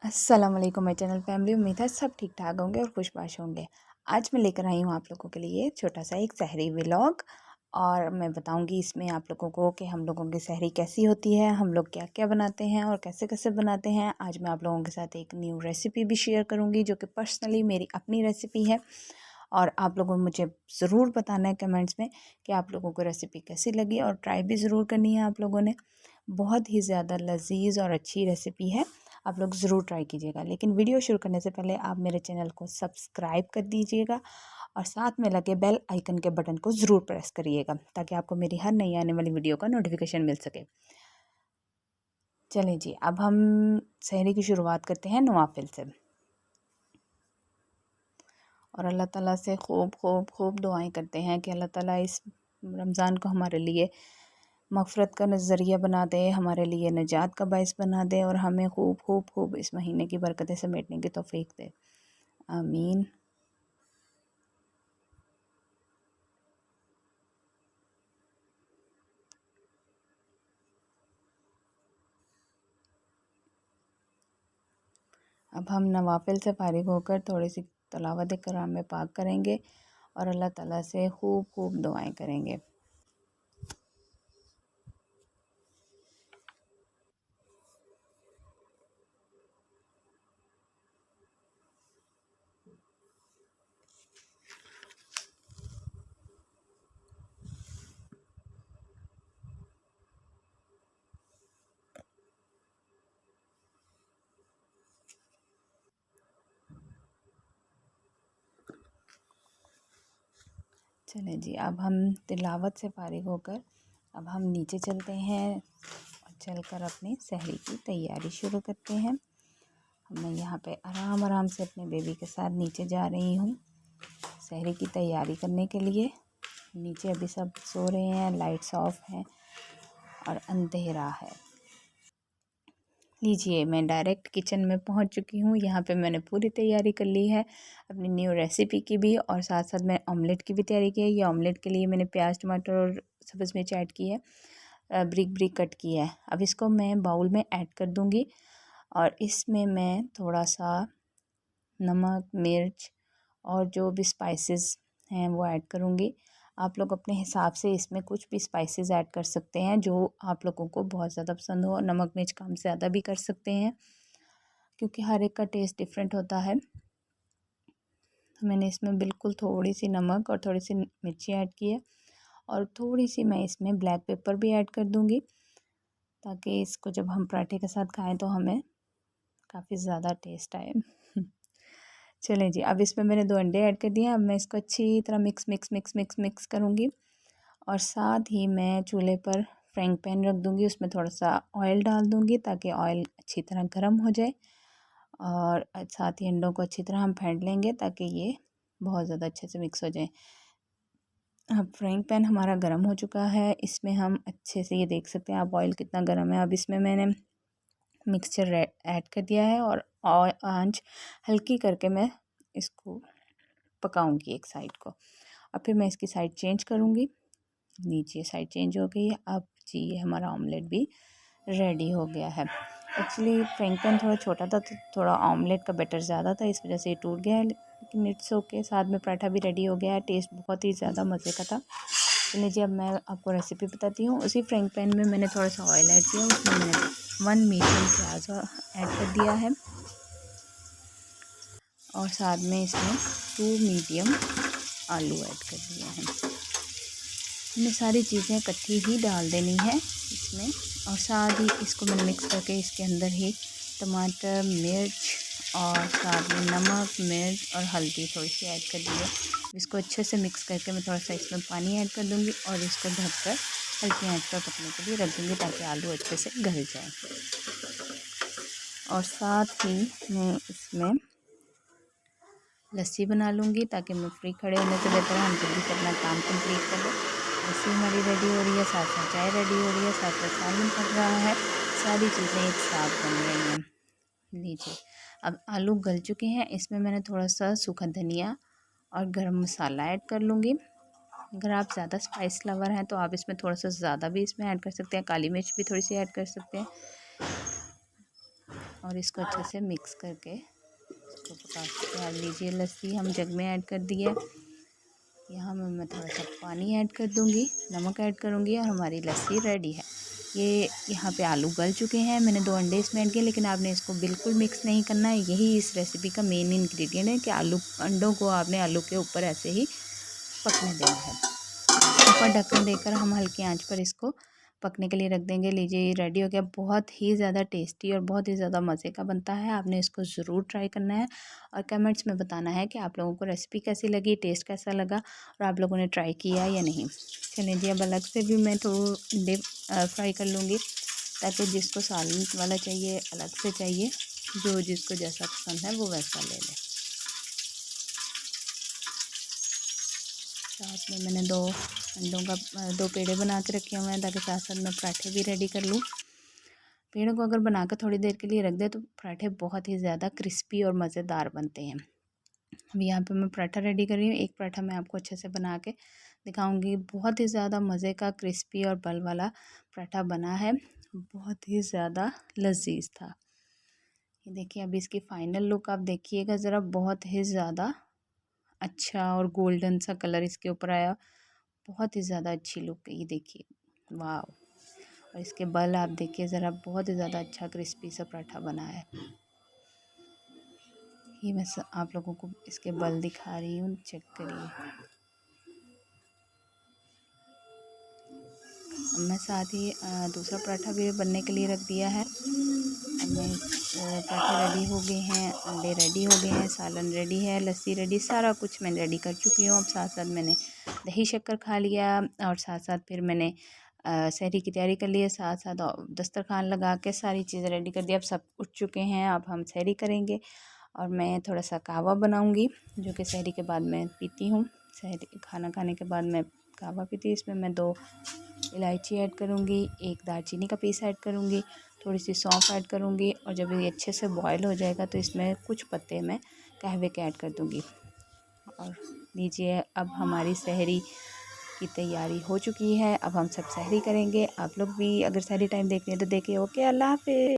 अस्सलाम वालेकुम my channel family. उम्मीद है सब ठीक ठाक होंगे और खुशबाश होंगे। आज मैं लेकर आई हूँ आप लोगों के लिए छोटा सा एक सहरी व्लॉग और मैं बताऊँगी इसमें आप लोगों को कि हम लोगों की सहरी कैसी होती है, हम लोग क्या क्या बनाते हैं और कैसे कैसे बनाते हैं। आज मैं आप लोगों के साथ एक न्यू रेसिपी भी शेयर करूँगी जो कि पर्सनली मेरी अपनी रेसिपी है और आप लोगों को मुझे ज़रूर बताना है कमेंट्स में कि आप लोगों को रेसिपी कैसी लगी और ट्राई भी ज़रूर करनी है आप लोगों ने। बहुत ही ज़्यादा लजीज और अच्छी रेसिपी है, आप लोग ज़रूर ट्राई कीजिएगा। लेकिन वीडियो शुरू करने से पहले आप मेरे चैनल को सब्सक्राइब कर दीजिएगा और साथ में लगे बेल आइकन के बटन को ज़रूर प्रेस करिएगा ताकि आपको मेरी हर नई आने वाली वीडियो का नोटिफिकेशन मिल सके। चलें जी, अब हम सहरी की शुरुआत करते हैं नवाफिल से और अल्लाह ताला से खूब खूब खूब दुआएं करते हैं कि अल्लाह ताला इस रमज़ान को हमारे लिए मग़फ़रत का नज़रिया बना दे, हमारे लिए निजात का बाइस बना दे और हमें खूब खूब खूब इस महीने की बरकतें समेटने की तौफ़ीक दे। आमीन। अब हम नवाफिल से फ़ारिग होकर थोड़ी सी तिलावत कलाम में पाक करेंगे और अल्लाह ताला से खूब खूब दुआएं करेंगे। चलें जी, अब हम तिलावत से फ़ारिग होकर अब हम नीचे चलते हैं और चलकर अपनी सहरी की तैयारी शुरू करते हैं। मैं यहाँ पे आराम आराम से अपने बेबी के साथ नीचे जा रही हूँ सहरी की तैयारी करने के लिए। नीचे अभी सब सो रहे हैं, लाइट्स ऑफ हैं और अंधेरा है। लीजिए, मैं डायरेक्ट किचन में पहुंच चुकी हूँ। यहाँ पे मैंने पूरी तैयारी कर ली है अपनी न्यू रेसिपी की भी और साथ साथ मैं ऑमलेट की भी तैयारी की है। ये ऑमलेट के लिए मैंने प्याज टमाटर और सब्ज़ मिर्च ऐड की है, ब्रिक ब्रिक कट की है। अब इसको मैं बाउल में ऐड कर दूँगी और इसमें मैं थोड़ा सा नमक मिर्च और जो भी स्पाइसेस हैं वो ऐड करूँगी। आप लोग अपने हिसाब से इसमें कुछ भी स्पाइसेस ऐड कर सकते हैं जो आप लोगों को बहुत ज़्यादा पसंद हो। नमक मिर्च कम ज़्यादा भी कर सकते हैं क्योंकि हर एक का टेस्ट डिफरेंट होता है। तो मैंने इसमें बिल्कुल थोड़ी सी नमक और थोड़ी सी मिर्ची ऐड की है और थोड़ी सी मैं इसमें ब्लैक पेपर भी ऐड कर दूँगी ताकि इसको जब हम पराठे के साथ खाएँ तो हमें काफ़ी ज़्यादा टेस्ट आए। चलें जी, अब इसमें मैंने 2 अंडे ऐड कर दिए हैं। अब मैं इसको अच्छी तरह mix mix mix mix mix करूँगी और साथ ही मैं चूल्हे पर फ्राइंग पैन रख दूँगी, उसमें थोड़ा सा ऑयल डाल दूँगी ताकि ऑयल अच्छी तरह गर्म हो जाए और साथ ही अंडों को अच्छी तरह हम फेंट लेंगे ताकि ये बहुत ज़्यादा अच्छे से मिक्स हो जाए। अब फ्राइंग पैन हमारा गर्म हो चुका है, इसमें हम अच्छे से ये देख सकते हैं आप ऑयल कितना गर्म है। अब इसमें मैंने मिक्सचर ऐड कर दिया है और आंच हल्की करके मैं इसको पकाऊंगी एक साइड को और फिर मैं इसकी साइड चेंज करूंगी। नीचे साइड चेंज हो गई है। अब जी ये हमारा ऑमलेट भी रेडी हो गया है। एक्चुअली फ्राइंग पैन थोड़ा छोटा था तो थोड़ा ऑमलेट का बैटर ज़्यादा था, इस वजह से ये टूट गया है, लेकिन इट्स ओके। साथ में पराठा भी रेडी हो गया है, टेस्ट बहुत ही ज़्यादा मज़े का था। चलिए जी, अब मैं आपको रेसिपी बताती हूँ। उसी फ्राइंग पैन में मैंने थोड़ा सा ऑयल ऐड किया, उसमें मैंने 1 मीडियम प्याज ऐड कर दिया है और साथ में इसमें 2 मीडियम आलू ऐड कर दिए हैं। हमने सारी चीज़ें इकट्ठी ही डाल देनी है इसमें और साथ ही इसको मैंने मिक्स करके इसके अंदर ही टमाटर मिर्च और साथ में नमक मिर्च और हल्दी थोड़ी सी ऐड कर दी है। इसको अच्छे से मिक्स करके मैं थोड़ा सा इसमें पानी ऐड कर दूँगी और इसको ढककर हल्की आंच पर पकने के लिए रख दूँगी ताकि आलू अच्छे से गल जाए। और साथ ही मैं इसमें लस्सी बना लूँगी ताकि मैं फ्री खड़े होने से बेहतर हम जल्दी से अपना काम कंप्लीट कर लें। लस्सी हमारी रेडी हो रही है, साथ साथ चाय रेडी हो रही है, साथ साथ सालन पक रहा है, सारी चीज़ें एक साथ बन रही हैं। लीजिए, अब आलू गल चुके हैं, इसमें मैंने थोड़ा सा सूखा धनिया और गरम मसाला ऐड कर लूँगी। अगर आप ज़्यादा स्पाइस लवर हैं तो आप इसमें थोड़ा सा ज़्यादा भी इसमें ऐड कर सकते हैं, काली मिर्च भी थोड़ी सी ऐड कर सकते हैं और इसको अच्छे से मिक्स करके इसको पका सकते हैं। लीजिए लस्सी हम जग में ऐड कर दी है। यहाँ मैं थोड़ा सा पानी ऐड कर दूँगी, नमक ऐड करूँगी और हमारी लस्सी रेडी है। ये यहाँ पे आलू गल चुके हैं, मैंने 2 अंडे इसमें ऐड किए, लेकिन आपने इसको बिल्कुल मिक्स नहीं करना है। यही इस रेसिपी का मेन इंग्रेडिएंट है कि अंडों को आपने आलू के ऊपर ऐसे ही पकने देना है। ऊपर ढक्कन देकर हम हल्की आंच पर इसको पकने के लिए रख देंगे। लीजिए ये रेडी हो गया। बहुत ही ज़्यादा टेस्टी और बहुत ही ज़्यादा मज़े का बनता है। आपने इसको ज़रूर ट्राई करना है और कमेंट्स में बताना है कि आप लोगों को रेसिपी कैसी लगी, टेस्ट कैसा लगा और आप लोगों ने ट्राई किया या नहीं। चलिए जी, अब अलग से भी मैं तो अंडे फ्राई कर लूँगी, ताकि जिसको सालन वाला चाहिए अलग से चाहिए, जो जिसको जैसा पसंद है वो वैसा ले लें। साथ में मैंने 2 अंडों का 2 पेड़े बना के रखे हुए हैं, ताकि साथ साथ मैं पराठे भी रेडी कर लूँ। पेड़ों को अगर बना कर थोड़ी देर के लिए रख दें तो पराठे बहुत ही ज़्यादा क्रिस्पी और मज़ेदार बनते हैं। अब यहाँ पे मैं पराठा रेडी कर रही हूँ। एक पराठा मैं आपको अच्छे से बना के दिखाऊंगी। बहुत ही ज़्यादा मज़े का क्रिस्पी और बल वाला पराठा बना है, बहुत ही ज़्यादा लजीज था। ये देखिए, अभी इसकी फ़ाइनल लुक आप देखिएगा ज़रा, बहुत ही ज़्यादा अच्छा और गोल्डन सा कलर इसके ऊपर आया। बहुत ही ज़्यादा अच्छी लुक है, ये देखिए, वाह। और इसके बल आप देखिए ज़रा, बहुत ही ज़्यादा अच्छा क्रिस्पी सा पराठा बना है। ये मैं आप लोगों को इसके बल दिखा रही हूँ, चेक करिए। मैं साथ ही दूसरा पराठा भी बनने के लिए रख दिया है। अब मैं पराठे रेडी हो गए हैं, अंडे रेडी हो गए हैं, सालन रेडी है, लस्सी रेडी, सारा कुछ मैं रेडी कर चुकी हूँ। अब साथ साथ मैंने दही शक्कर खा लिया और साथ साथ फिर मैंने सहरी की तैयारी कर ली है। साथ साथ दस्तरखान लगा के सारी चीज़ें रेडी कर दी। अब सब उठ चुके हैं, अब हम सहरी करेंगे और मैं थोड़ा सा कहवा बनाऊँगी, जो कि सहरी के बाद मैं पीती हूँ। सहरी खाना खाने के बाद मैं कहवा पीती हूँ। इसमें मैं 2 इलायची ऐड करूँगी, 1 दालचीनी का पीस ऐड करूँगी, थोड़ी सी सौंफ ऐड करूँगी और जब ये अच्छे से बॉयल हो जाएगा तो इसमें कुछ पत्ते मैं कहवे के ऐड कर दूँगी। और लीजिए, अब हमारी सहरी की तैयारी हो चुकी है। अब हम सब सहरी करेंगे। आप लोग भी अगर सहरी टाइम देख रहे हैं तो देखिए। ओके, अल्लाह हाफ़िज़।